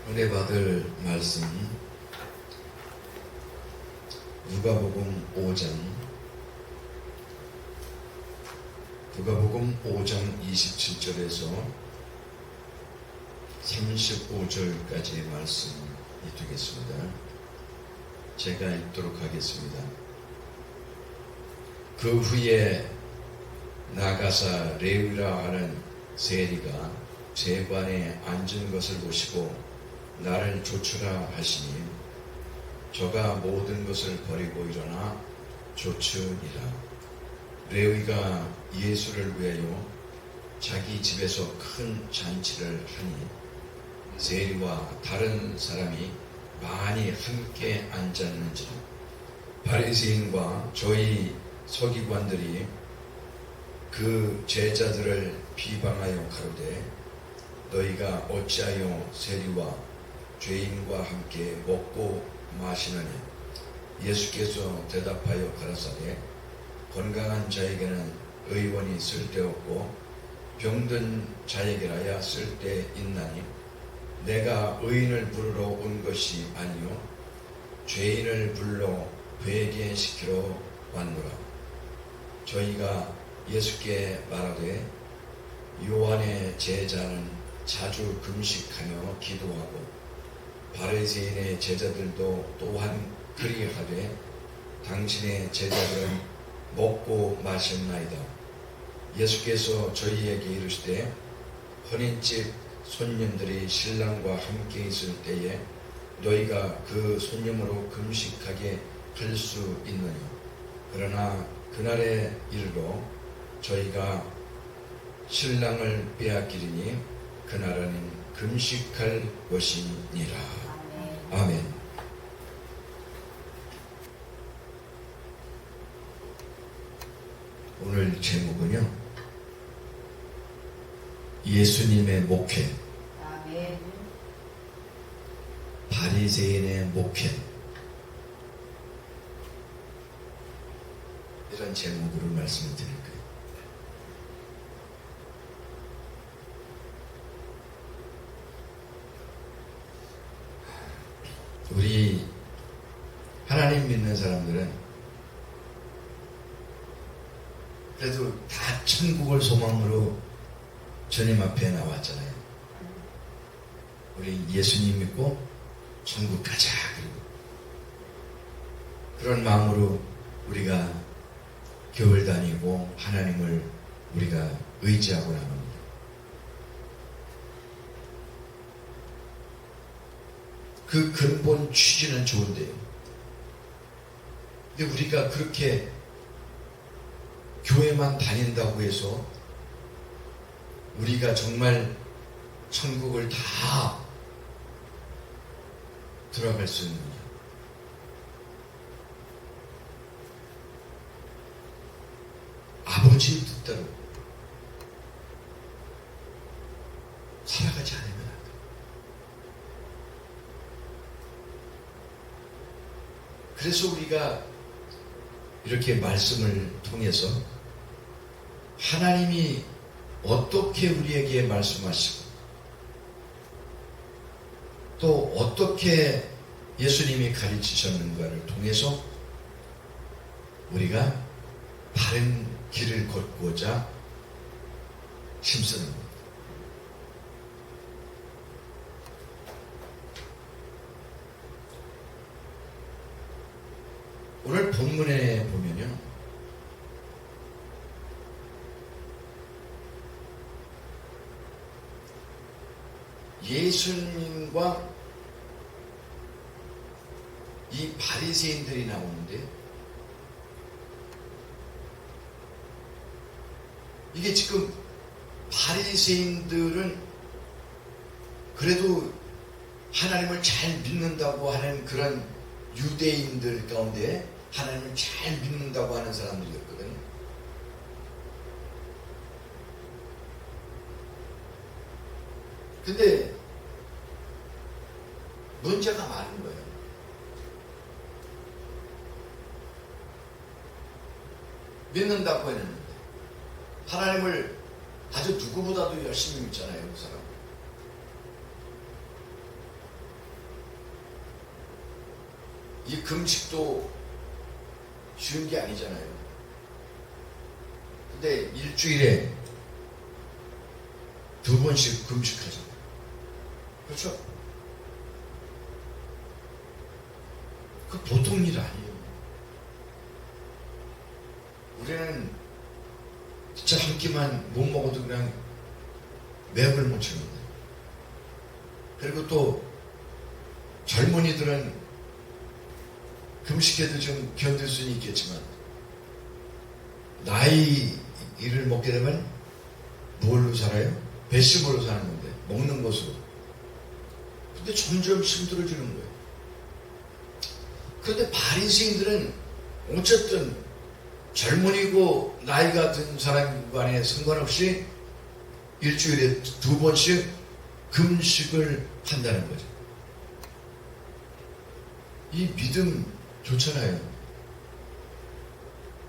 은혜 받을 말씀 누가복음 5장 27절에서 35절까지의 말씀이 되겠습니다. 제가 읽도록 하겠습니다. 그 후에 나가사 레위라 하는 세리가 제관에 앉은 것을 보시고 나를 조추라 하시니 저가 모든 것을 버리고 일어나 조추니라. 레위가 예수를 위하여 자기 집에서 큰 잔치를 하니 세리와 다른 사람이 많이 함께 앉았는지라. 바리새인과 저희 서기관들이 그 제자들을 비방하여 가로되 너희가 어찌하여 세리와 죄인과 함께 먹고 마시느냐. 예수께서 대답하여 가라사대 건강한 자에게는 의원이 쓸데없고 병든 자에게라야 쓸데있나니 내가 의인을 부르러 온 것이 아니요 죄인을 불러 회개시키러 왔노라. 저희가 예수께 말하되 요한의 제자는 자주 금식하며 기도하고 바리새인의 제자들도 또한 그리하되 당신의 제자들은 먹고 마셨나이다. 예수께서 저희에게 이르시되 혼인집 손님들이 신랑과 함께 있을 때에 너희가 그 손님으로 금식하게 할 수 있느냐. 그러나 그날에 이르러 저희가 신랑을 빼앗기리니 그날은 금식할 것이니라. 아멘. 오늘 제목은요, 예수님의 목회, 아멘. 바리새인의 목회, 이런 제목으로 말씀을 드릴 거예요. 우리 하나님 믿는 사람들은 그래도 다 천국을 소망으로 주님 앞에 나왔잖아요. 우리 예수님 믿고 천국 가자. 그리고 그런 마음으로 우리가 교회를 다니고 하나님을 우리가 의지하고 나갑니다. 그 근본 취지는 좋은데요. 근데 우리가 그렇게 교회만 다닌다고 해서 우리가 정말 천국을 다 들어갈 수 있느냐? 아버지 뜻대로 살아가지 않으면 안 돼. 그래서 우리가 이렇게 말씀을 통해서 하나님이 어떻게 우리에게 말씀하시고 또 어떻게 예수님이 가르치셨는가를 통해서 우리가 바른 길을 걷고자 힘쓰는 겁니다. 오늘 본문에 보면요, 예수님과 이 바리새인들이 나오는데, 이게 지금 바리새인들은 그래도 하나님을 잘 믿는다고 하는 그런 유대인들 가운데 하나님을 잘 믿는다고 하는 사람들이었거든요. 근데 문제가 많은 거예요. 믿는다고 했는데 하나님을 아주 누구보다도 열심히 믿잖아요, 그 사람. 이 금식도 쉬운 게 아니잖아요. 근데 일주일에 2번씩 금식하죠. 그렇죠? 그 보통 일 아니에요. 우리는 진짜 한 끼만 못 먹어도 그냥 맥을 못 칩니다. 그리고 또 젊은이들은 금식해도 좀 견딜 수는 있겠지만 나이를 먹게 되면 뭘로 살아요? 배심으로 사는 건데, 먹는 것으로. 근데 점점 힘들어지는 거예요. 그런데 바리새인들은 어쨌든 젊은이고 나이가 든 사람 간에 상관없이 일주일에 2번씩 금식을 한다는 거죠. 이 믿음 좋잖아요.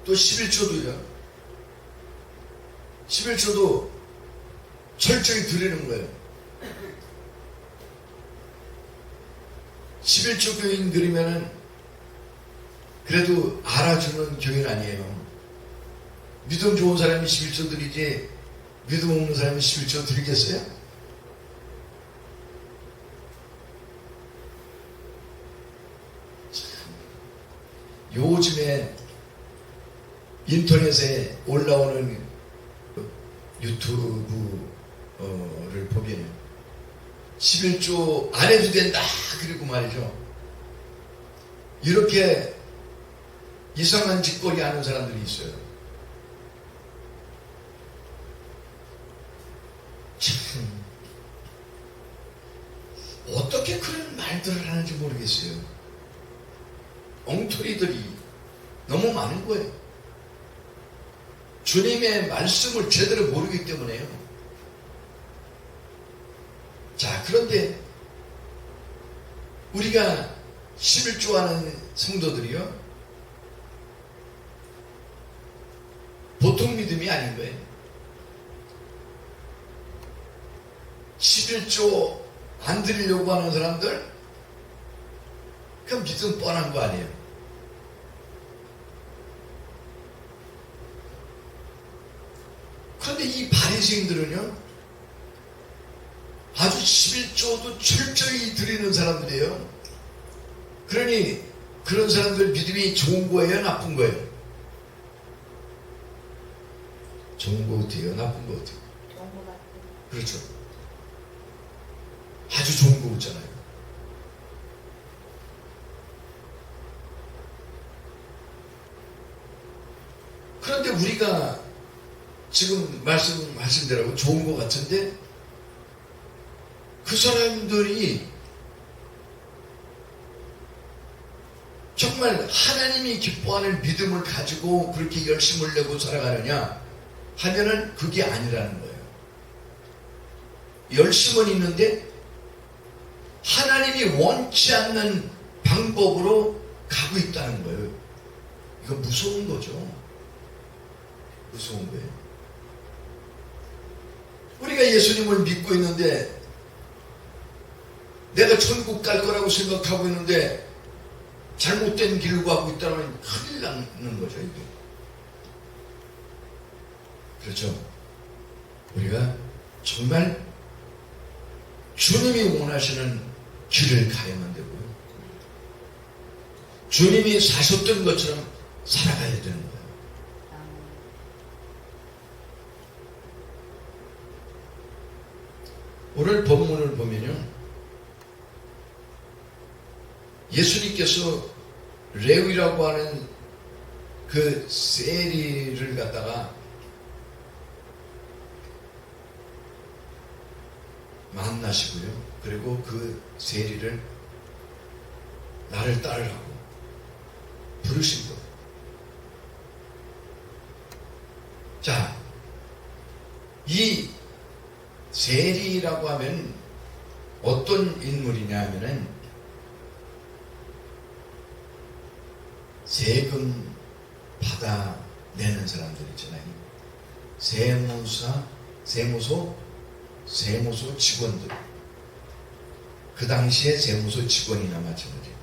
또 11조도요. 11조도 철저히 드리는 거예요. 11조 교인들이면은 그래도 알아주는 교인 아니에요. 믿음 좋은 사람이 11조 드리지 믿음 없는 사람이 11조 드리겠어요? 요즘에 인터넷에 올라오는 유튜브를 보면 11조 안 해도 된다 그리고 말이죠. 이렇게 이상한 짓거리 하는 사람들이 있어요. 참 어떻게 그런 말들을 하는지 모르겠어요. 엉터리들이 너무 많은 거예요. 주님의 말씀을 제대로 모르기 때문에요. 자, 그런데 우리가 11조 하는 성도들이요, 보통 믿음이 아닌 거예요. 11조 안 드리려고 하는 사람들, 그 믿음 뻔한 거 아니에요. 그런데 이 바리새인들은요, 아주 11조도 철저히 드리는 사람들이에요. 그러니 그런 사람들 믿음이 좋은 거예요, 나쁜 거예요? 좋은 거 같아요, 나쁜 거 같아요? 좋은 거 같아요. 그렇죠. 아주 좋은 거 같잖아요. 그런데 우리가 지금 말씀하신 대로 좋은 것 같은데 그 사람들이 정말 하나님이 기뻐하는 믿음을 가지고 그렇게 열심을 내고 살아가느냐 하면은 그게 아니라는 거예요. 열심은 있는데 하나님이 원치 않는 방법으로 가고 있다는 거예요. 이거 무서운 거죠. 무서운 거예요. 우리가 예수님을 믿고 있는데 내가 천국 갈 거라고 생각하고 있는데 잘못된 길을 가고 있다면 큰일 나는 거죠, 이게. 그렇죠. 우리가 정말 주님이 원하시는 길을 가야만 되고요. 주님이 사셨던 것처럼 살아가야 되는 거예요. 오늘 본문을 보면요, 예수님께서 레위라고 하는 그 세리를 갖다가 만나시고요. 그리고 그 세리를 나를 따르라고 부르신 거예요. 자, 이 세리라고 하면 어떤 인물이냐 하면은 세금 받아내는 사람들 있잖아요. 세무소 직원들. 그 당시에 세무소 직원이나 마찬가지예요.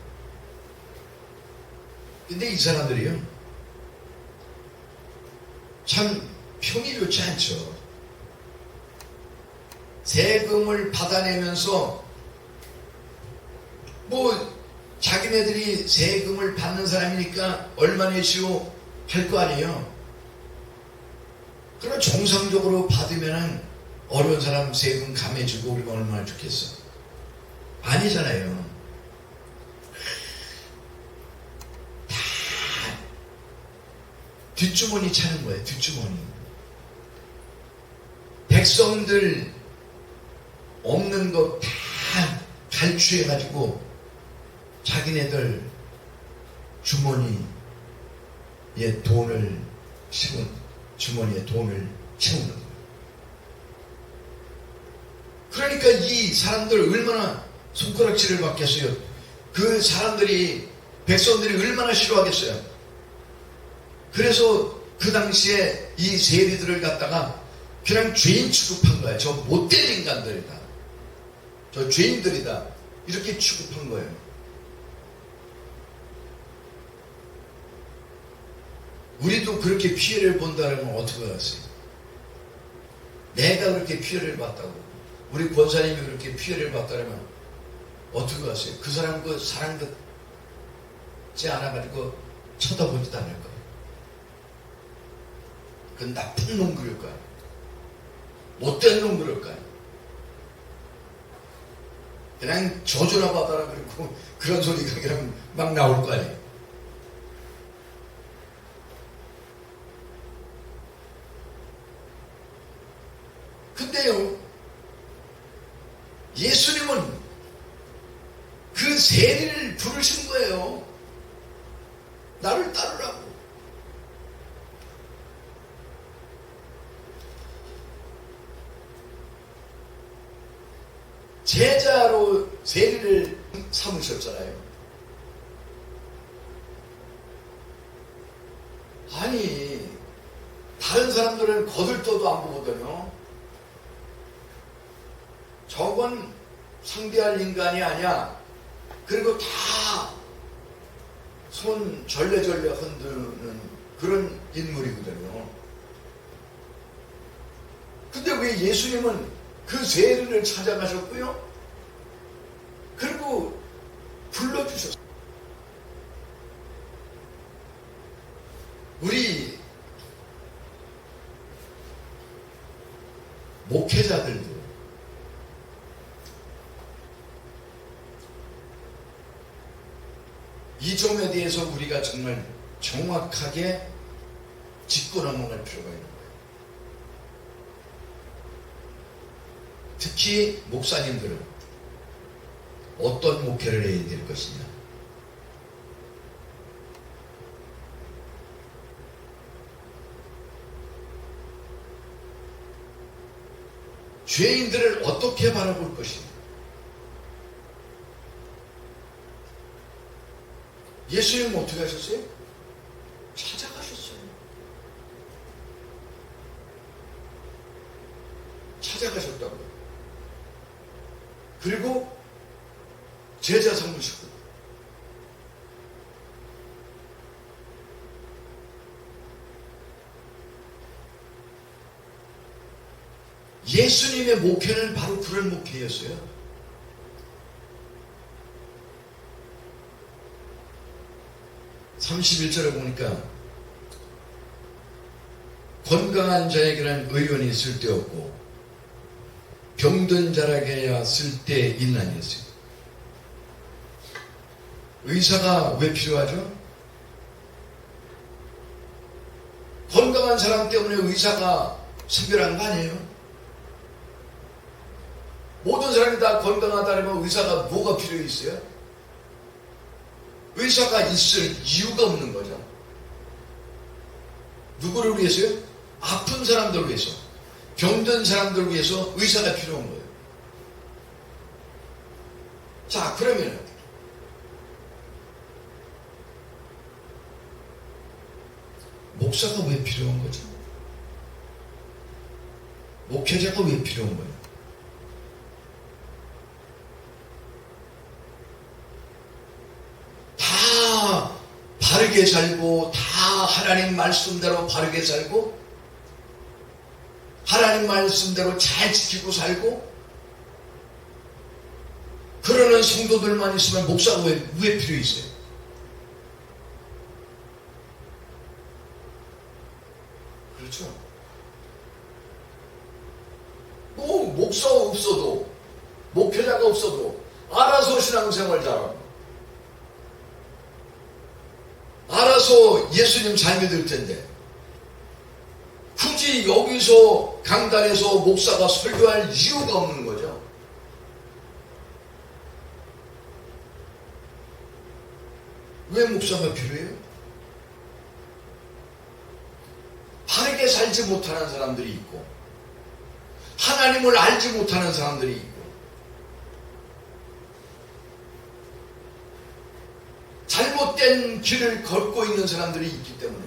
근데 이 사람들이요, 참 평이 좋지 않죠. 세금을 받아내면서 뭐 자기네들이 세금을 받는 사람이니까 얼마 내시오 할 거 아니에요. 그러나 정상적으로 받으면 어려운 사람 세금 감해주고 우리가 얼마나 좋겠어. 아니잖아요. 다 뒷주머니 차는 거예요. 뒷주머니. 백성들 없는 거 다 갈취해가지고 자기네들 주머니에 돈을 주머니에 돈을 채우는 거예요. 그러니까 이 사람들 얼마나 손가락질을 받겠어요. 그 사람들이 백성들이 얼마나 싫어하겠어요. 그래서 그 당시에 이 세리들을 갖다가 그냥 죄인 취급한 거예요. 저 못된 인간들이다, 저 죄인들이다, 이렇게 취급한 거예요. 우리도 그렇게 피해를 본다면 어떻게 하겠어요? 내가 그렇게 피해를 봤다고, 우리 권사님이 그렇게 피해를 봤다면 어떻게 하겠어요? 그 사람 그 사람 같지 않아가지고 쳐다보지도 않을 거예요. 그 나쁜 놈 그럴 거예요. 못된 놈 그럴 거예요. 그냥 저주나 받아라 그리고 그런 소리가 그냥 막 나올 거 아니에요. 근데요, 예수님은 그 세리를 부르신 거예요. 나를 따르라고. 제자로 세리를 삼으셨잖아요. 아니, 다른 사람들은 거들떠도 안 보거든요. 저건 상대할 인간이 아니야. 그리고 다 손 절레절레 흔드는 그런 인물이거든요. 근데 왜 예수님은 그 세리를 찾아가셨고요, 그리고 불러주셨어요. 우리 목회자들도 이 점에 대해서 우리가 정말 정확하게 짚고 넘어갈 필요가 있는 거예요. 특히 목사님들은 어떤 목회를 해야 될 것이냐. 죄인들을 어떻게 바라볼 것이냐. 예수님은 어떻게 하셨어요? 찾아가셨어요. 찾아가셨다고요. 그리고 제자 삼으시고, 예수님의 목회는 바로 그런 목회였어요. (31절에) 보니까 건강한 자에게는 의원이 쓸데없고 병든 자에게야 쓸데있나니 했어요. 의사가 왜 필요하죠? 건강한 사람 때문에 의사가 선별한 거 아니에요? 모든 사람이 다 건강하다면 의사가 뭐가 필요 있어요? 의사가 있을 이유가 없는 거죠. 누구를 위해서요? 아픈 사람들을 위해서, 병든 사람들을 위해서 의사가 필요한 거예요. 자, 그러면 목사가 왜 필요한 거죠? 목회자가 왜 필요한 거예요? 바르게 바르게 살고 다 하나님 말씀대로 바르게 살고 하나님 말씀대로 잘 지키고 살고 그러는 성도들만 있으면 목사가 왜 필요 있어요? 그렇죠? 뭐 목사가 없어도 목회자가 없어도 알아서 신앙생활 잘하고 알아서 예수님 잘 믿을 텐데 굳이 여기서 강단에서 목사가 설교할 이유가 없는 거죠. 왜 목사가 필요해요? 바르게 살지 못하는 사람들이 있고 하나님을 알지 못하는 사람들이 있고 잘못된 길을 걷고 있는 사람들이 있기 때문에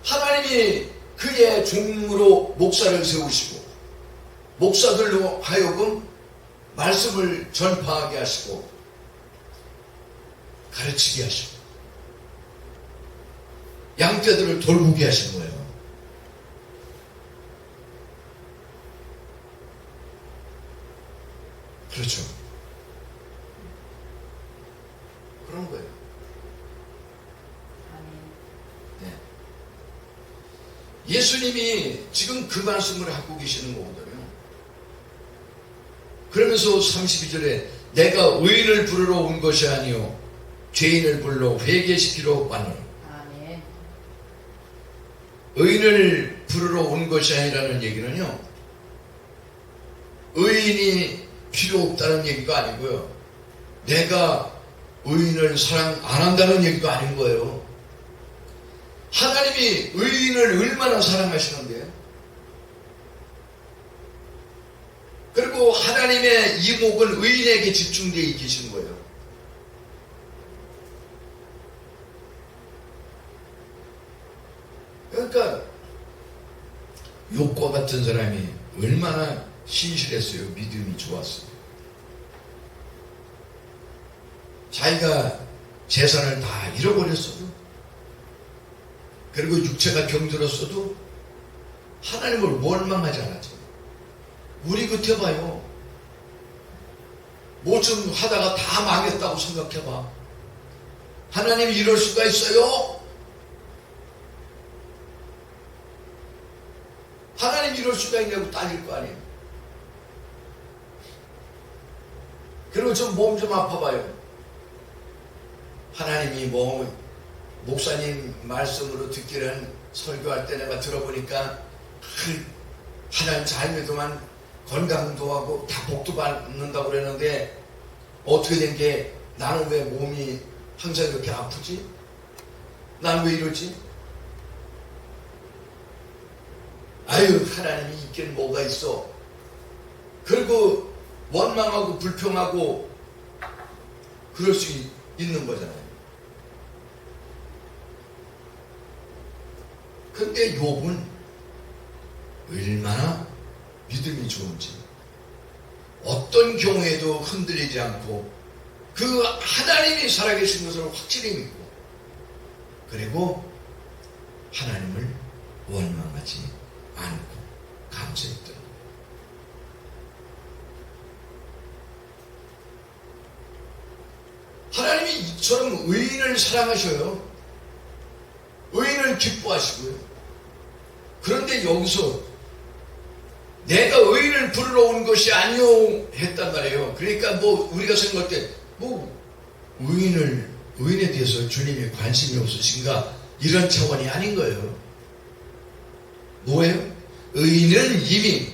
하나님이 그의 종으로 목사를 세우시고 목사들로 하여금 말씀을 전파하게 하시고 가르치게 하시고 양떼들을 돌보게 하신 거예요. 그렇죠. 그런 거예요. 네. 예수님이 지금 그 말씀을 하고 계시는 거거든요. 그러면서 32절에 내가 의인을 부르러 온 것이 아니요 죄인을 불러 회개시키러 왔노니. 아멘. 의인을 부르러 온 것이 아니라는 얘기는요, 의인이 필요 없다는 얘기가 아니고요, 내가 의인을 사랑 안 한다는 얘기도 아닌 거예요. 하나님이 의인을 얼마나 사랑하시는데요. 그리고 하나님의 이목은 의인에게 집중되어 계신 거예요. 그러니까 욥과 같은 사람이 얼마나 신실했어요. 믿음이 좋았어요. 자기가 재산을 다 잃어버렸어도 그리고 육체가 병들었어도 하나님을 원망하지 않았죠. 우리 곁에 봐요. 뭐 좀 하다가 다 망했다고 생각해봐. 하나님이 이럴 수가 있어요? 하나님 이럴 수가 있냐고 따질 거 아니에요. 그리고 좀 몸 좀 아파봐요. 하나님이 뭐 목사님 말씀으로 듣기는 설교할 때 내가 들어보니까 하나님 잘 믿으면 건강도 하고 다 복도 받는다고 그랬는데 어떻게 된 게 나는 왜 몸이 항상 이렇게 아프지? 난 왜 이러지? 아유, 하나님이 있긴 뭐가 있어. 그리고 원망하고 불평하고 그럴 수 있는 거잖아요. 근데 욥은 얼마나 믿음이 좋은지 어떤 경우에도 흔들리지 않고 그 하나님이 살아계신 것을 확실히 믿고 그리고 하나님을 원망하지 않고 감사했던 하나님이 이처럼 의인을 사랑하셔요. 의인을 기뻐하시고요. 그런데 여기서 내가 의인을 부르러 온 것이 아니오 했단 말이에요. 그러니까 뭐 우리가 생각할 때 뭐 의인에 대해서 주님이 관심이 없으신가 이런 차원이 아닌 거예요. 뭐예요? 의인은 이미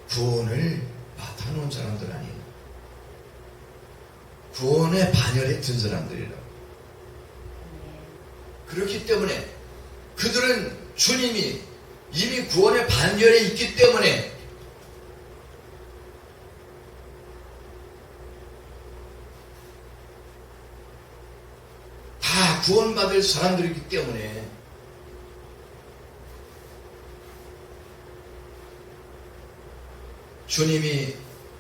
구원을 맡아놓은 사람들 아니에요. 구원의 반열에 든 사람들이라고. 그렇기 때문에 그들은 주님이 이미 구원의 반열에 있기 때문에 다 구원받을 사람들이기 때문에 주님이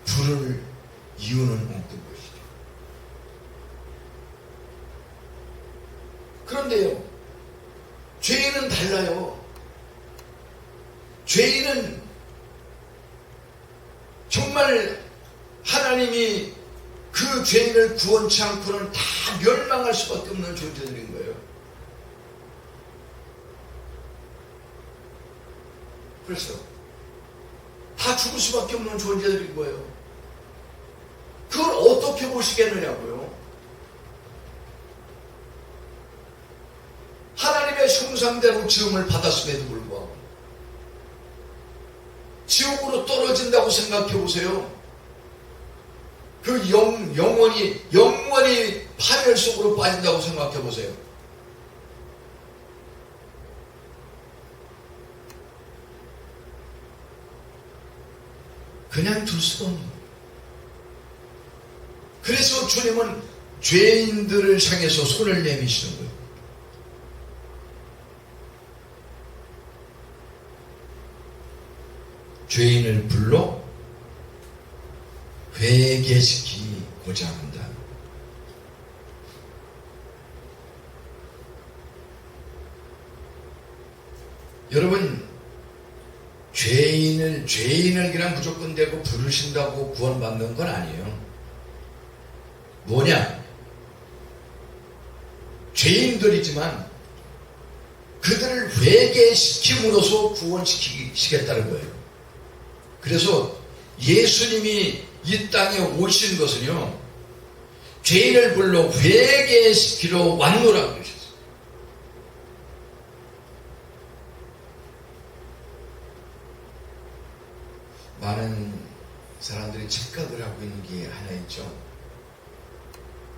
부를 이유는 없던 것이죠. 그런데요, 죄인은 달라요. 죄인은 정말 하나님이 그 죄인을 구원치 않고는 다 멸망할 수밖에 없는 존재들인 거예요. 그래서 다 죽을 수밖에 없는 존재들인 거예요. 그걸 어떻게 보시겠느냐고요. 하나님의 형상대로 지음을 받았음에도 불구하고 지옥으로 떨어진다고 생각해 보세요. 그 영원히 파멸 속으로 빠진다고 생각해 보세요. 그냥 둘 수가 없는 거예요. 그래서 주님은 죄인들을 향해서 손을 내미시는 거예요. 죄인을 불러 회개시키고자 한다. 여러분, 죄인을 그냥 무조건 대고 부르신다고 구원받는 건 아니에요. 뭐냐? 죄인들이지만 그들을 회개시킴으로써 구원시키겠다는 거예요. 그래서 예수님이 이 땅에 오신 것은요, 죄인을 불러 회개시키러 왔노라고 그러셨어요. 많은 사람들이 착각을 하고 있는 게 하나 있죠.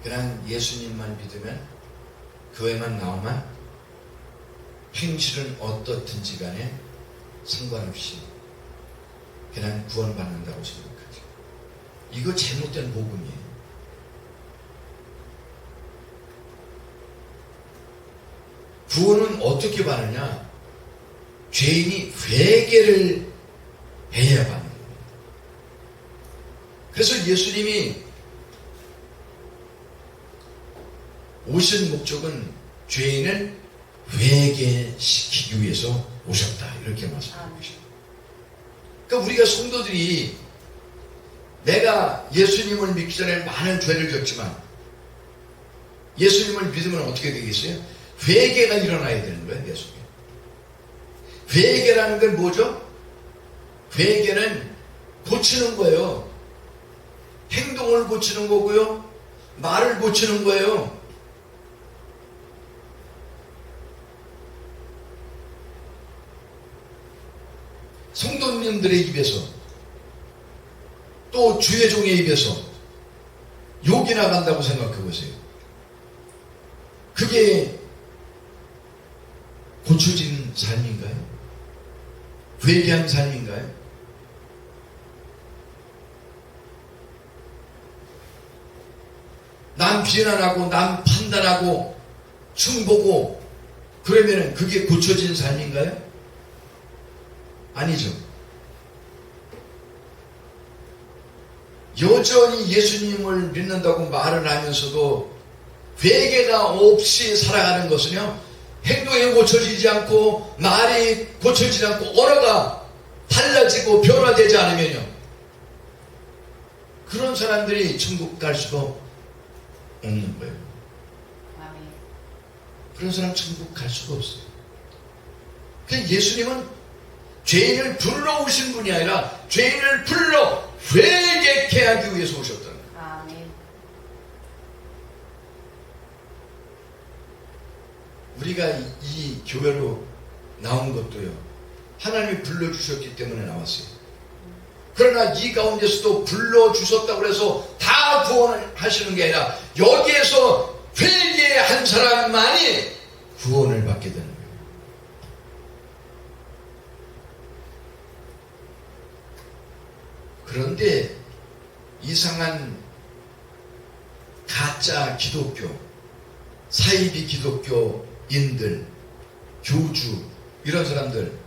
그냥 예수님만 믿으면, 교회만 나오면 행실은 어떻든지 간에 상관없이 그냥 구원받는다고 생각하죠. 이거 잘못된 복음이에요. 구원은 어떻게 받느냐? 죄인이 회개를 해야 받는 거예요. 그래서 예수님이 오신 목적은 죄인을 회개시키기 위해서 오셨다, 이렇게 말씀하고 계십니다. 그러니까 우리가 성도들이 내가 예수님을 믿기 전에 많은 죄를 졌지만 예수님을 믿으면 어떻게 되겠어요? 회개가 일어나야 되는 거예요, 내 속에. 회개라는 건 뭐죠? 회개는 고치는 거예요. 행동을 고치는 거고요, 말을 고치는 거예요. 성도님들의 입에서, 또 주의 종의 입에서 욕이 나간다고 생각해 보세요. 그게 고쳐진 삶인가요? 회개한 삶인가요? 남 비난하고 남 판단하고 흉보고 그러면 그게 고쳐진 삶인가요? 아니죠. 여전히 예수님을 믿는다고 말을 하면서도 회개가 없이 살아가는 것은요, 행동이 고쳐지지 않고 말이 고쳐지지 않고 언어가 달라지고 변화되지 않으면요, 그런 사람들이 천국 갈 수가 없는 거예요. 그런 사람 천국 갈 수가 없어요. 그러니까 예수님은 죄인을 불러오신 분이 아니라 죄인을 불러 회개케 하기 위해서 오셨다는 거예요. 아멘. 우리가 이 교회로 나온 것도요, 하나님이 불러주셨기 때문에 나왔어요. 그러나 이 가운데서도 불러주셨다고 해서 다 구원을 하시는 게 아니라 여기에서 회개한 사람만이 구원을 받게 되는 거예요. 그런데 이상한 가짜 기독교, 사이비 기독교인들, 교주, 이런 사람들,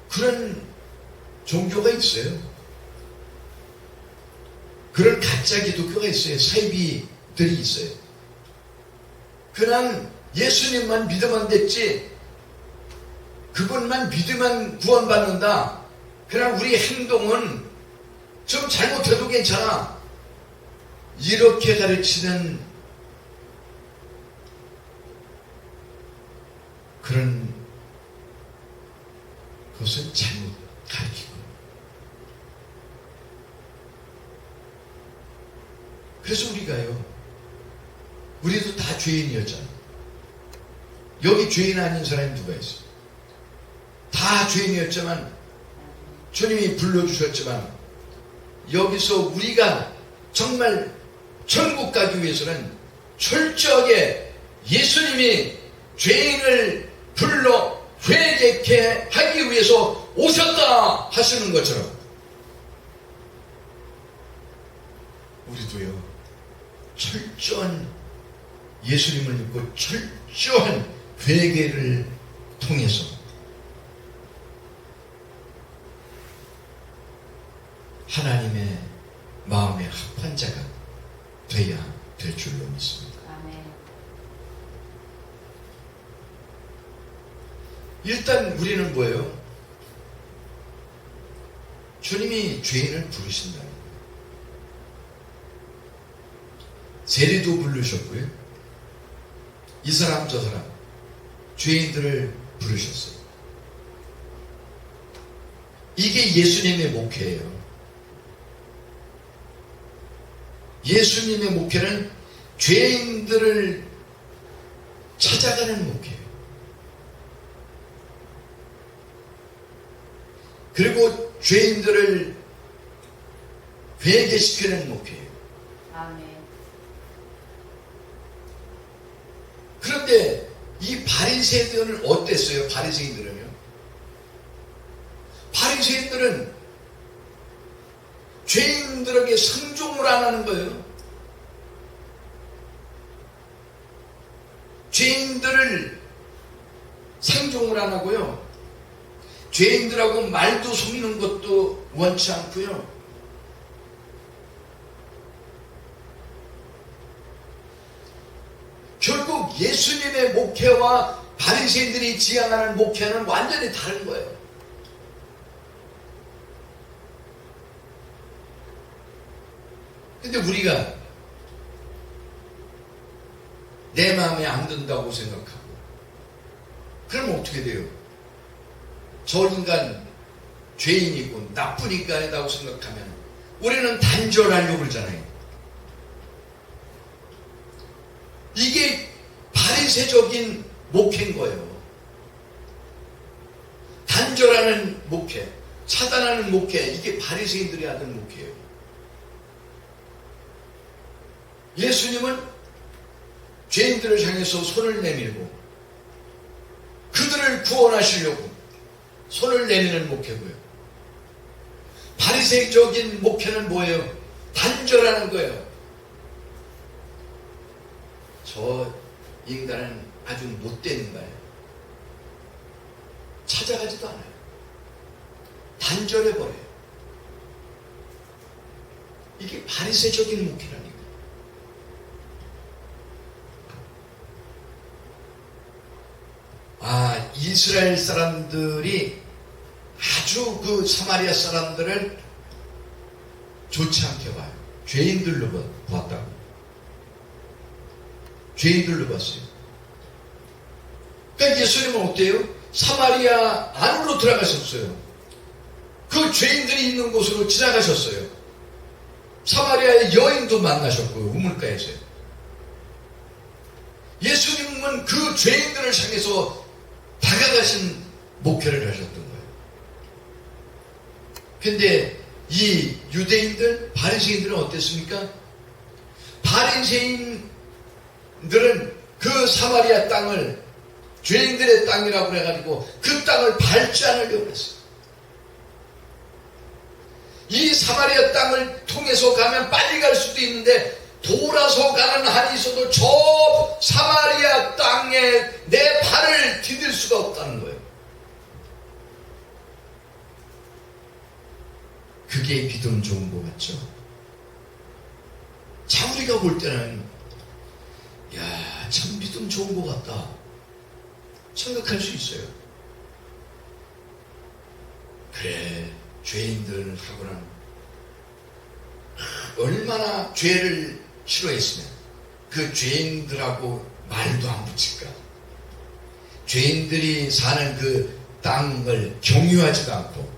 그런 종교가 있어요. 그런 가짜 기독교가 있어요. 사이비들이 있어요. 그냥 예수님만 믿으면 됐지, 그분만 믿으면 구원받는다, 그냥 우리 행동은 좀 잘못해도 괜찮아, 이렇게 가르치는 그런 것은 잘못 가르치고, 그래서 우리도 다 죄인이었잖아. 여기 죄인 아닌 사람이 누가 있어? 다 죄인이었지만 주님이 불러주셨지만, 여기서 우리가 정말 천국 가기 위해서는 철저하게 예수님이 죄인을 불러 회개케 하기 위해서 오셨다 하시는 것처럼, 우리도요, 철저한 예수님을 믿고 철저한 회개를 통해서 하나님의 마음에 합한 자가 돼야 될 줄로 믿습니다. 아멘. 일단 우리는 뭐예요? 주님이 죄인을 부르신다는 거예요. 세리도 부르셨고요, 이 사람 저 사람 죄인들을 부르셨어요. 이게 예수님의 목회예요. 예수님의 목회는 죄인들을 찾아가는 목회예요. 그리고 죄인들을 회개시키는 목회예요. 아멘. 그런데 이 바리새인들은 어땠어요? 바리새인들은요, 바리새인들은 죄인들에게 상종을 안 하는 거예요. 죄인들을 상종을 안 하고요, 죄인들하고 말도 속이는 것도 원치 않고요, 결국 예수님의 목회와 바리새인들이 지향하는 목회는 완전히 다른 거예요. 근데 우리가 내 마음에 안 든다고 생각하고, 그럼 어떻게 돼요? 저 인간 죄인이고 나쁜 인간이라고 생각하면 우리는 단절하려고 그러잖아요. 이게 바리새적인 목회인 거예요. 단절하는 목회, 차단하는 목회, 이게 바리새인들이 하는 목회예요. 예수님은 죄인들을 향해서 손을 내밀고 그들을 구원하시려고 손을 내미는 목회고요, 바리새적인 목회는 뭐예요? 단절하는 거예요. 저 인간은 아주 못된 인간이에요. 찾아가지도 않아요. 단절해버려요. 이게 바리새적인 목회라니까. 이스라엘 사람들이 아주 그 사마리아 사람들을 좋지 않게 봐요. 죄인들로 보았다고. 죄인들로 봤어요. 그러니까 예수님은 어때요? 사마리아 안으로 들어가셨어요. 그 죄인들이 있는 곳으로 지나가셨어요. 사마리아의 여인도 만나셨고요, 우물가에서요. 예수님은 그 죄인들을 향해서 다가가신 목회를 하셨던 거예요. 근데 이 유대인들, 바리새인들은 어땠습니까? 바리새인들은 그 사마리아 땅을 죄인들의 땅이라고 해가지고 그 땅을 밟지 않으려고 했어요. 이 사마리아 땅을 통해서 가면 빨리 갈 수도 있는데 돌아서 가는 한이 있어도 저 사마리아 땅에 내 발을 디딜 수가 없다는 거예요. 그게 믿음 좋은 것 같죠? 내가 볼 때는 야, 참 믿음 좋은 것 같다 생각할 수 있어요. 그래, 죄인들하고는 얼마나 죄를 싫어했으면 그 죄인들하고 말도 안 붙일까. 죄인들이 사는 그 땅을 경유하지도 않고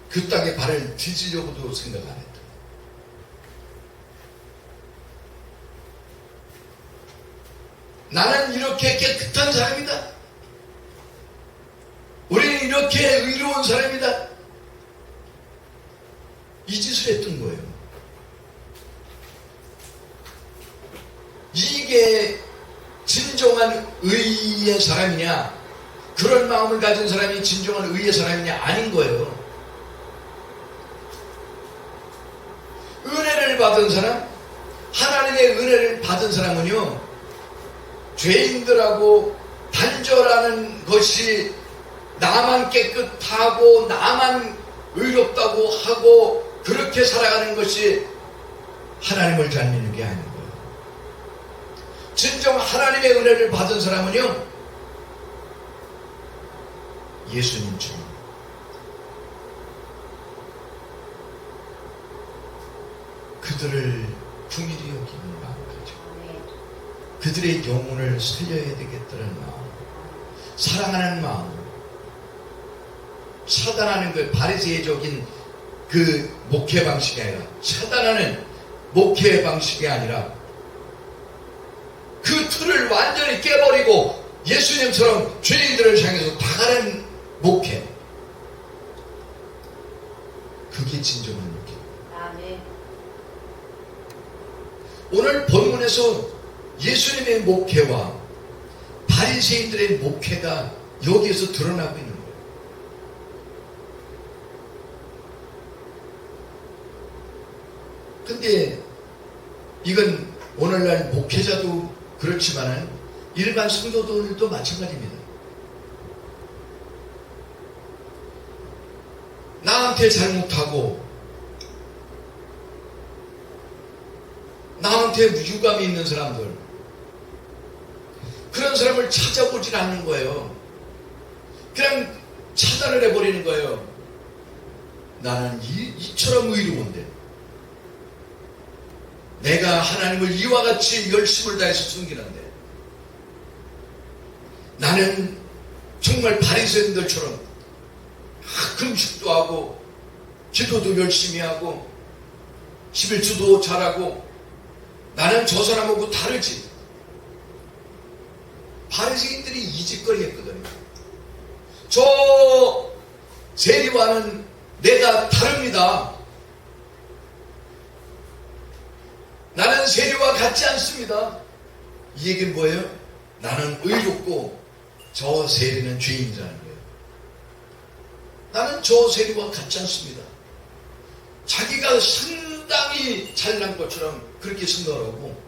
그 땅에 발을 디디려고도 생각 안 했다. 나는 이렇게 깨끗한 사람이다. 우리는 이렇게 의로운 사람이다. 이 짓을 했던 거예요. 이게 진정한 의의 사람이냐, 그런 마음을 가진 사람이 진정한 의의 사람이냐, 아닌 거예요. 은혜를 받은 사람, 하나님의 은혜를 받은 사람은요, 죄인들하고 단절하는 것이 나만 깨끗하고 나만 의롭다고 하고 그렇게 살아가는 것이 하나님을 잘 믿는 게 아닌 거예요. 진정 하나님의 은혜를 받은 사람은요, 예수님처럼 그들을 긍휼히 여기는 마음이죠. 그들의 영혼을 살려야 되겠다는 마음, 사랑하는 마음, 차단하는 그 바리새적인 그 목회 방식이 아니라, 차단하는 목회 방식이 아니라 그 틀을 완전히 깨버리고 예수님처럼 죄인들을 향해서 다가는 목회, 그게 진정한 목회. 아멘. 오늘 본문에서 예수님의 목회와 바리새인들의 목회가 여기에서 드러나고 있는 거예요. 근데 이건 오늘날 목회자도 그렇지만은 일반 성도들도 마찬가지입니다. 나한테 잘못하고 나한테 유감이 있는 사람들, 그런 사람을 찾아보질 않는 거예요. 그냥 차단을 해버리는 거예요. 나는 이처럼 의로운데, 내가 하나님을 이와 같이 열심을 다해서 섬기는데, 나는 정말 바리새인들처럼 금식도 하고 기도도 열심히 하고 11조도 잘하고, 나는 저 사람하고 다르지. 바리새인들이 이 짓거리 했거든요. 저 세리와는 내가 다릅니다. 나는 세리와 같지 않습니다. 이 얘기는 뭐예요? 나는 의롭고 저 세리는 죄인이라는 거예요. 나는 저 세리와 같지 않습니다. 자기가 상당히 잘난 것처럼 그렇게 생각하고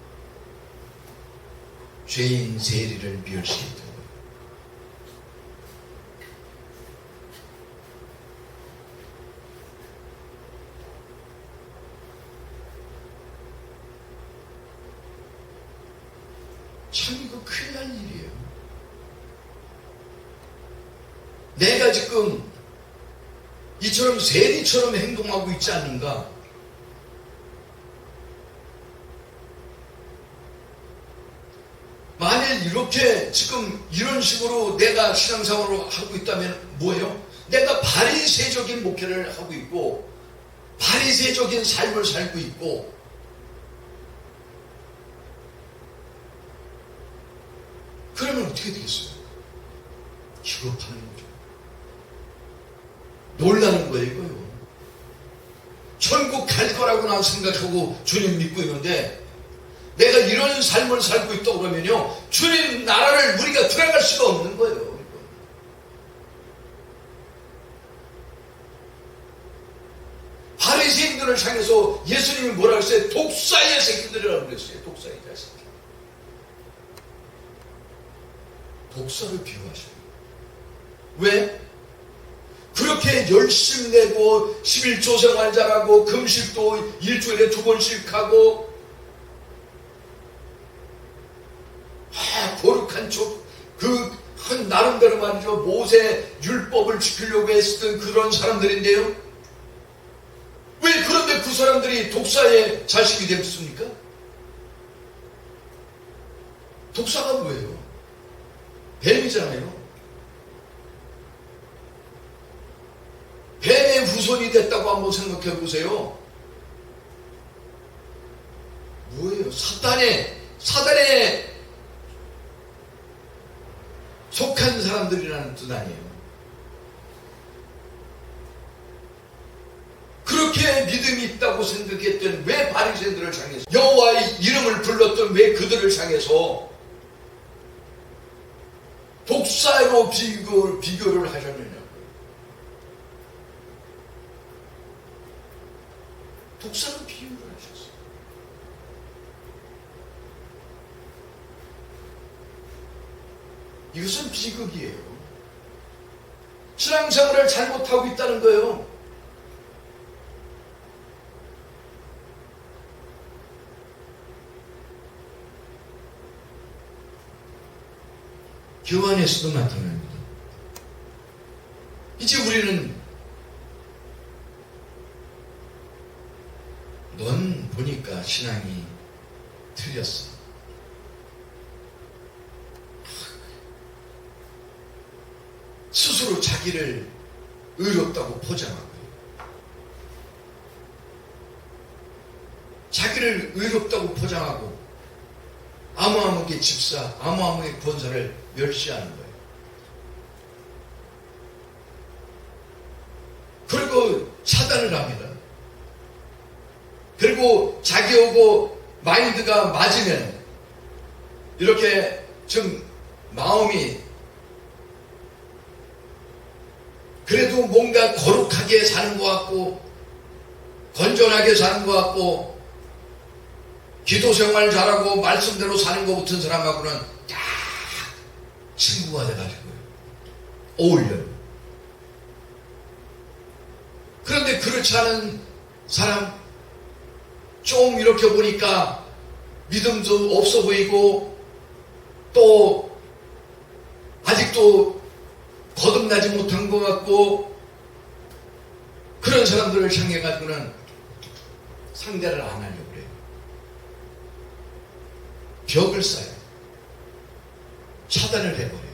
죄인 세리를 멸시했던 거예요. 참 이거 큰일 날 일이에요. 내가 지금 이처럼 세리처럼 행동하고 있지 않는가? 만일 이렇게 지금 이런 식으로 내가 신앙생활을 하고 있다면 뭐예요? 내가 바리새적인 목회를 하고 있고 바리새적인 삶을 살고 있고, 그러면 어떻게 되겠어요? 기겁하는 거죠. 놀라는 거예요, 이거요. 천국 갈 거라고 난 생각하고 주님 믿고 있는데, 내가 이런 삶을 살고 있다고 그러면요, 주님 나라를 우리가 들어갈 수가 없는 거예요. 바리새인들을 향해서 예수님이 뭐라고 했어요? 독사의 새끼들이라고 그랬어요. 독사의 자식. 독사를 비유하셔요. 왜? 그렇게 열심히 내고 11조 생활 잘하고 금식도 일주일에 2번씩 하고 해가지고 모세 율법을 지키려고 했던 그런 사람들인데요. 왜 그런데 그 사람들이 독사의 자식이 됐습니까? 독사가 뭐예요? 뱀이잖아요. 뱀의 후손이 됐다고 한번 생각해 보세요. 뭐예요? 사단에 속한 사람들이라는 뜻 아니에요. 그렇게 믿음이 있다고 생각했던 왜 바리새인들을 향해서 여호와의 이름을 불렀던 왜 그들을 향해서 독사로 비교를 하셨느냐? 독사로 비유를 하셨어요. 이것은 비극이에요. 신앙생활을 잘못하고 있다는 거예요. 교회 안에서도 나타납니다. 이제 우리는 넌 보니까 신앙이 틀렸어. 스스로 자기를 의롭다고 포장하고 자기를 의롭다고 포장하고 아무아무게 집사, 아무아무게 권사를 멸시하는 거예요. 그리고 차단을 합니다. 그리고 자기하고 마인드가 맞으면 이렇게 좀 마음이 그래도 뭔가 거룩하게 사는 것 같고 건전하게 사는 것 같고 기도 생활 잘하고 말씀대로 사는 것 같은 사람하고는 딱 친구가 돼가지고 어울려요. 그런데 그렇지 않은 사람 좀 이렇게 보니까 믿음도 없어 보이고 또 아직도 거듭나지 못한 것 같고 그런 사람들을 향해 가지고는 상대를 안 하려고 그래요. 벽을 쌓아요. 차단을 해버려요.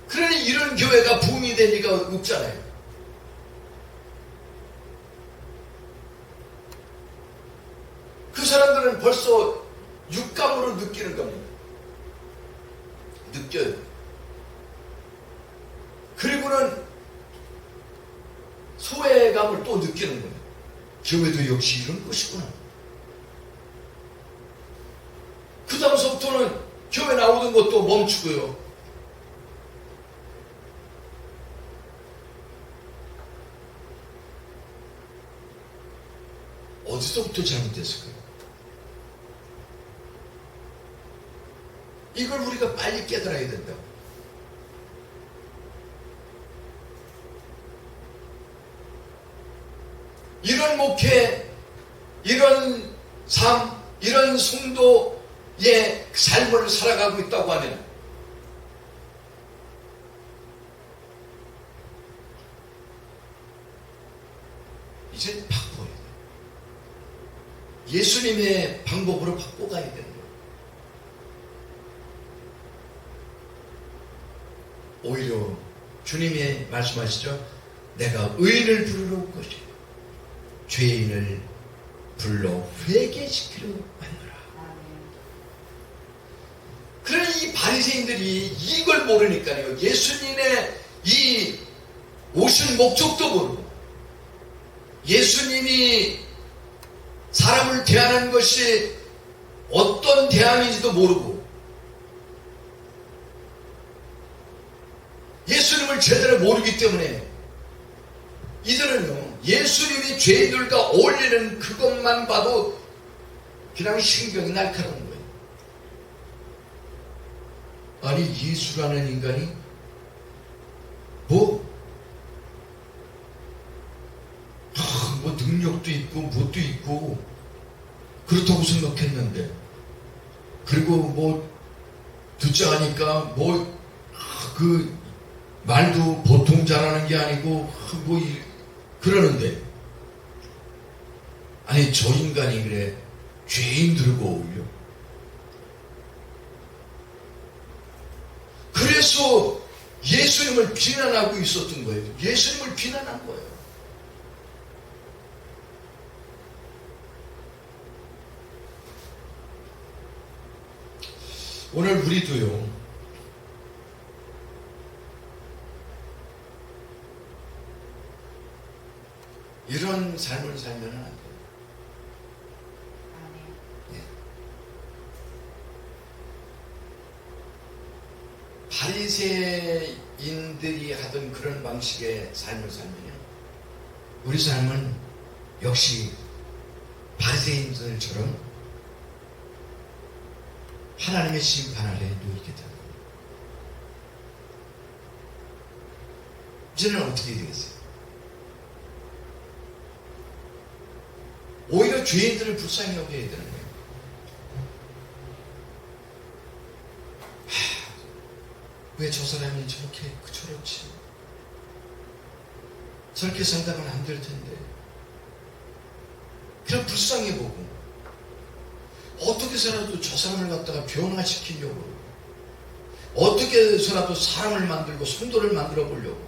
그러니 이런 교회가 붐이 될 리가 없잖아요. 그 사람들은 벌써 육감으로 느끼는 겁니다. 느껴요. 그리고는 소외감을 또 느끼는 거예요. 교회도 역시 이런 것이구나. 그 다음서부터는 교회 나오는 것도 멈추고요. 어디서부터 잘못됐을까요? 이걸 우리가 빨리 깨달아야 된다. 이런 목회, 이런 삶, 이런 성도의 삶을 살아가고 있다고 하면 이제 바꿔야 돼. 예수님의 방법으로 바꿔가야 되는 거예요. 오히려 주님이 말씀하시죠. 내가 의인을 부르러 올 것이요 죄인을 불러 회개시키러 왔노라. 그러니 이 바리새인들이 이걸 모르니까요. 예수님의 이 오신 목적도 모르고 예수님이 사람을 대하는 것이 어떤 대함인지도 모르고 예수님을 제대로 모르기 때문에 이들은요, 예수님이 죄인들과 어울리는 그것만 봐도 그냥 신경이 날카로운 거예요. 아니, 예수라는 인간이 뭐 능력도 있고 뭣도 있고 그렇다고 생각했는데 그리고 뭐 듣자 하니까 뭐 그 말도 보통 잘하는 게 아니고 뭐 그러는데, 아니 저 인간이 그래 죄인들과 어울려? 그래서 예수님을 비난하고 있었던 거예요. 예수님을 비난한 거예요. 오늘 우리도요, 이런 삶을 살면 안 돼요. 네. 바리새인들이 하던 그런 방식의 삶을 살면요, 우리 삶은 역시 바리새인들처럼 하나님의 심판 아래에 놓이게 됩니다. 이제는 어떻게 되겠어요? 오히려 죄인들을 불쌍히 여겨야 되는 거예요. 왜 저 사람이 저렇게 저렇지? 저렇게 산다면 안 될 텐데. 그냥 불쌍히 보고, 어떻게 해서라도 저 사람을 갖다가 변화시키려고, 어떻게 해서라도 사람을 만들고 성도를 만들어 보려고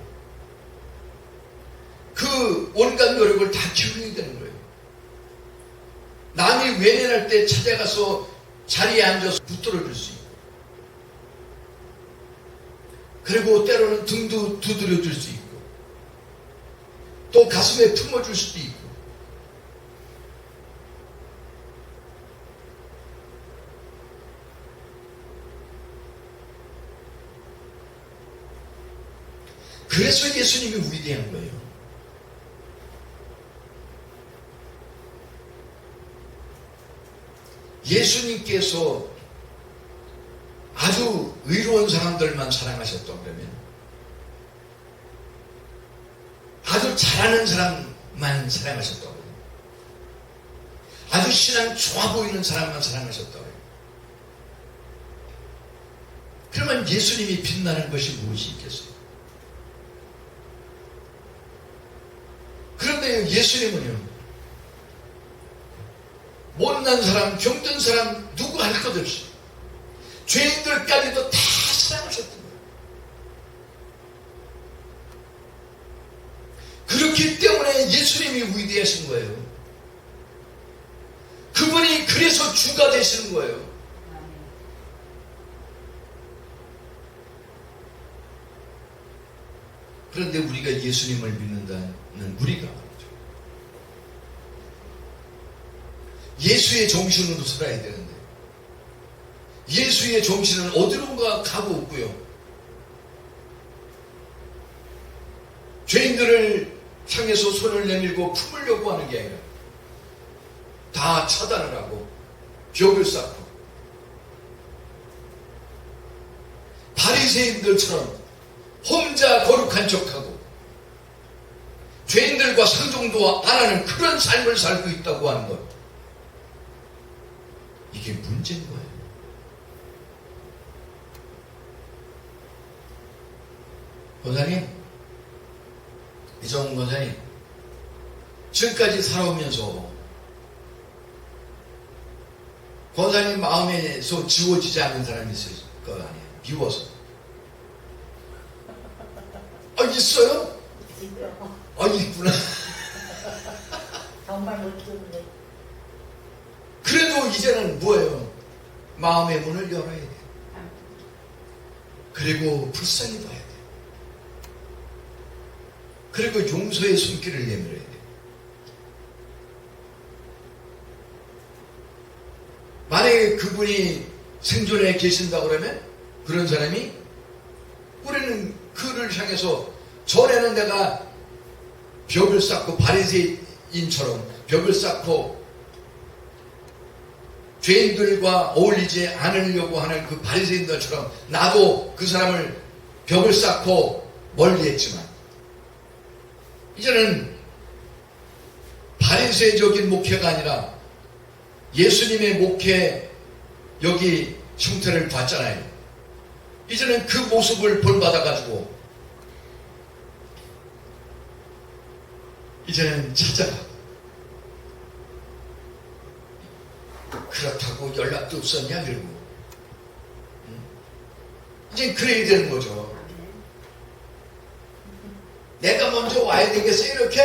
그 온갖 노력을 다 기울이게 되는 거예요. 남이 외면할 때 찾아가서 자리에 앉아서 붙들어줄 수 있고, 그리고 때로는 등도 두드려줄 수 있고, 또 가슴에 품어줄 수도 있고. 그래서 예수님이 위대한 거예요. 예수님께서 아주 의로운 사람들만 사랑하셨다 그러면, 아주 잘하는 사람만 사랑하셨다 그러면, 아주 신앙 좋아 보이는 사람만 사랑하셨다 그러면, 그러면 예수님이 빛나는 것이 무엇이 있겠어요? 그런데 예수님은요, 못난 사람, 병든 사람 누구 할 것 없이 죄인들까지도 다 사랑하셨던 거예요. 그렇기 때문에 예수님이 위대하신 거예요. 그분이 그래서 주가 되시는 거예요. 그런데 우리가 예수님을 믿는다는 우리가 예수의 정신으로 살아야 되는데, 예수의 정신은 어디론가 가고 없고요, 죄인들을 향해서 손을 내밀고 품으려고 하는 게 아니라 다 차단을 하고 벽을 쌓고 바리새인들처럼 혼자 거룩한 척하고 죄인들과 상종도 안 하는 그런 삶을 살고 있다고 하는 것, 이게 문제인 거예요. 권사님, 이정훈 권사님, 지금까지 살아오면서 권사님 마음에서 지워지지 않는 사람이 있을 거 아니에요. 미워서. 아, 있어요? 아, 있구나. 정말 못 키우는데. 그래도 이제는 뭐예요? 마음의 문을 열어야 돼. 그리고 불쌍히 봐야 돼. 그리고 용서의 손길을 내밀어야 돼. 만약에 그분이 생존에 계신다고 그러면 그런 사람이, 우리는 그를 향해서, 전에는 내가 벽을 쌓고 바리새인처럼 벽을 쌓고 죄인들과 어울리지 않으려고 하는 그 바리새인들처럼 나도 그 사람을 벽을 쌓고 멀리했지만, 이제는 바리새적인 목회가 아니라 예수님의 목회, 여기 형태를 봤잖아요. 이제는 그 모습을 본받아가지고 이제는 찾아가. 그렇다고 연락도 없었냐 그러고. 이제 그래야 되는 거죠. 내가 먼저 와야 되겠어 이렇게?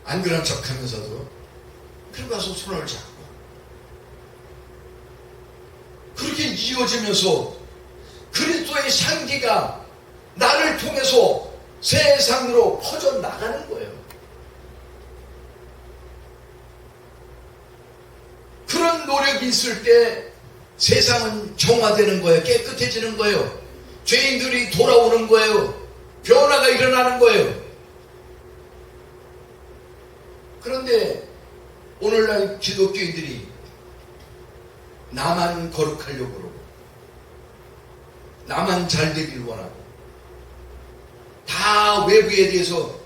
안 그런 척하면서도 그러고 가서 손을 잡고 그렇게 이어지면서 그리스도의 향기가 나를 통해서 세상으로 퍼져나가는 거예요. 그런 노력이 있을 때 세상은 정화되는 거예요. 깨끗해지는 거예요. 죄인들이 돌아오는 거예요. 변화가 일어나는 거예요. 그런데 오늘날 기독교인들이 나만 거룩하려고 그러고 나만 잘 되길 원하고 다 외부에 대해서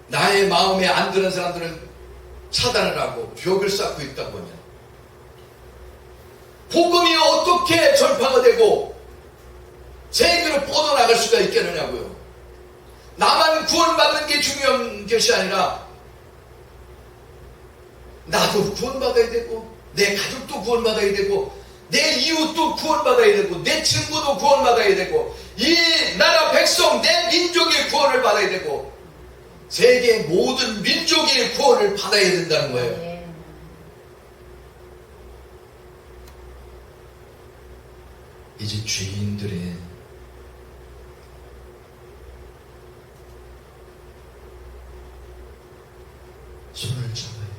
나의 마음에 안 드는 사람들은 차단을 하고 벽을 쌓고 있다고 하냐. 복음이 어떻게 전파가 되고 세계로 뻗어나갈 수가 있겠느냐고요. 나만 구원받는 게 중요한 것이 아니라 나도 구원받아야 되고 내 가족도 구원받아야 되고 내 이웃도 구원받아야 되고 내 친구도 구원받아야 되고 이 나라 백성 내 민족의 구원을 받아야 되고 세계 모든 민족의 구원을 받아야 된다는 거예요. 이제 죄인들의 손을 잡아야 돼.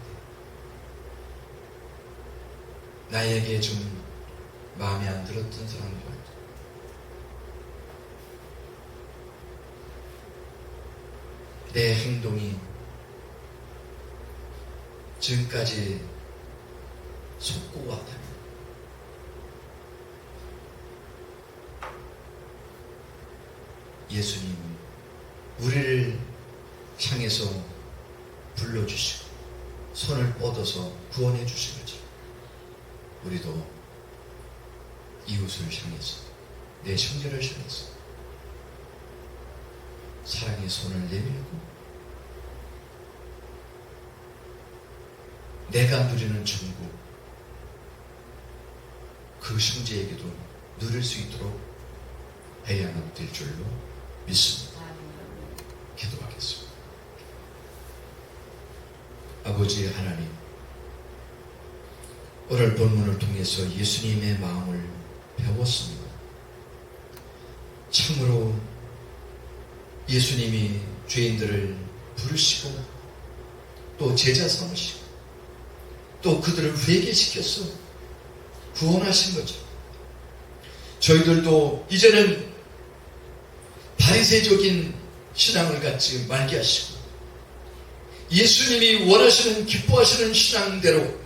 나에게 좀 마음에 안 들었던 사람들, 내 행동이 지금까지 속고 왔다면 예수님 우리를 향해서 불러주시고 손을 뻗어서 구원해 주신 거죠. 우리도 이웃을 향해서 내 형제를 향해서 사랑의 손을 내밀고 내가 누리는 천국 그 형제에게도 누릴 수 있도록 해야만 될 줄로 믿습니다. 기도하겠습니다. 아버지 하나님, 오늘 본문을 통해서 예수님의 마음을 배웠습니다. 참으로 예수님이 죄인들을 부르시고 또 제자 삼으시고 또 그들을 회개시켜서 구원하신 거죠. 저희들도 이제는 바리새적인 신앙을 갖지 말게 하시고 예수님이 원하시는 기뻐하시는 신앙대로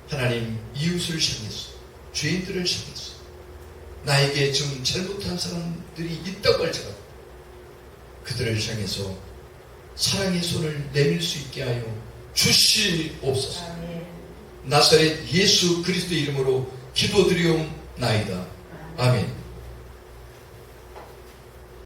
하나님 이웃을 향해서 죄인들을 향해서 나에게 좀 잘못한 사람들이 있다고 할지라도 그들을 향해서 사랑의 손을 내밀 수 있게 하여 주시옵소서. 나사렛 예수 그리스도 이름으로 기도드리옵나이다. 아멘.